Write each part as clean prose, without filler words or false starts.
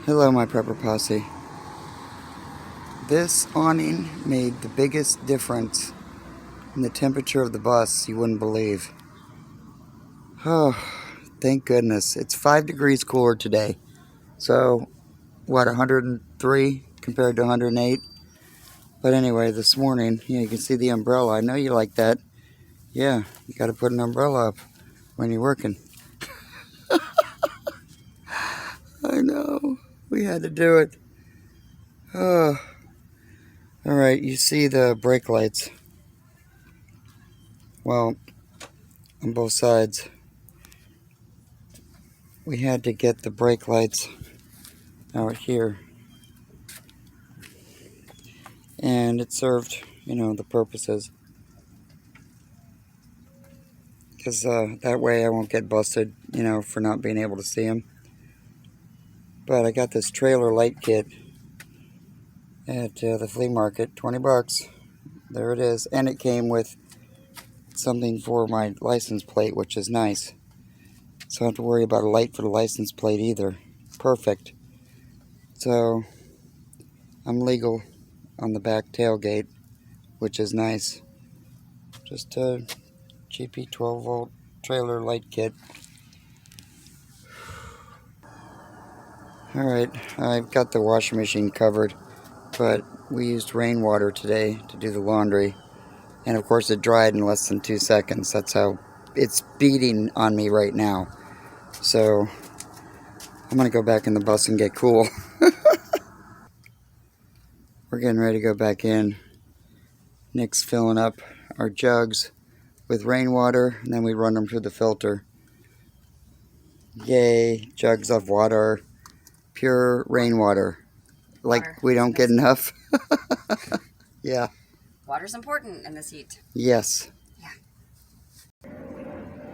Hello, my prepper posse. This awning made the biggest difference in the temperature of the bus you wouldn't believe. Oh, thank goodness. It's 5 degrees cooler today. So, what, 103 compared to 108? But anyway, this morning, you can see the umbrella. I know you like that. Yeah, you got to put an umbrella up when you're working. I know. We had to do it. Oh. Alright, you see the brake lights. Well, on both sides, we had to get the brake lights out here. And it served, the purposes. Because that way I won't get busted, for not being able to see them. But I got this trailer light kit at the flea market, 20 bucks. There it is. And it came with something for my license plate, which is nice. So I don't have to worry about a light for the license plate either. Perfect. So I'm legal on the back tailgate, which is nice. Just a cheapy 12-volt trailer light kit. Alright, I've got the washing machine covered, but we used rainwater today to do the laundry. And of course it dried in less than 2 seconds. That's how it's beating on me right now. So I'm going to go back in the bus and get cool. We're getting ready to go back in. Nick's filling up our jugs with rainwater, and then we run them through the filter. Yay, jugs of water. Pure rainwater. Like Water. we don't get enough. Yeah. Water's important in this heat. Yes. Yeah.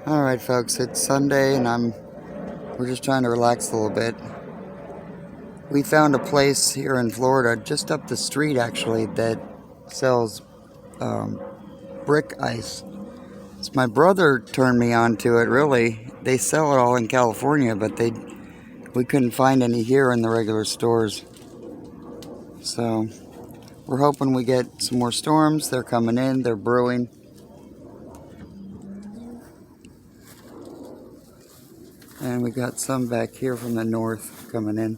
Alright folks, it's Sunday and we're just trying to relax a little bit. We found a place here in Florida, just up the street actually, that sells brick ice. So my brother turned me on to it, really. They sell it all in California, but we couldn't find any here in the regular stores. So we're hoping we get some more storms. They're coming in, they're brewing. And we got some back here from the north coming in.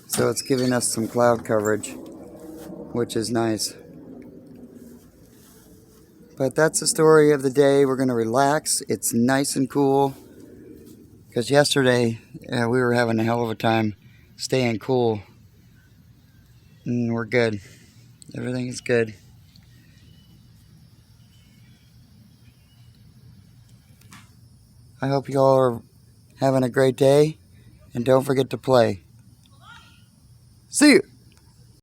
So it's giving us some cloud coverage, which is nice. But that's the story of the day. We're going to relax. It's nice and cool. Because yesterday, we were having a hell of a time staying cool. And we're good. Everything is good. I hope you all are having a great day. And don't forget to play. See you!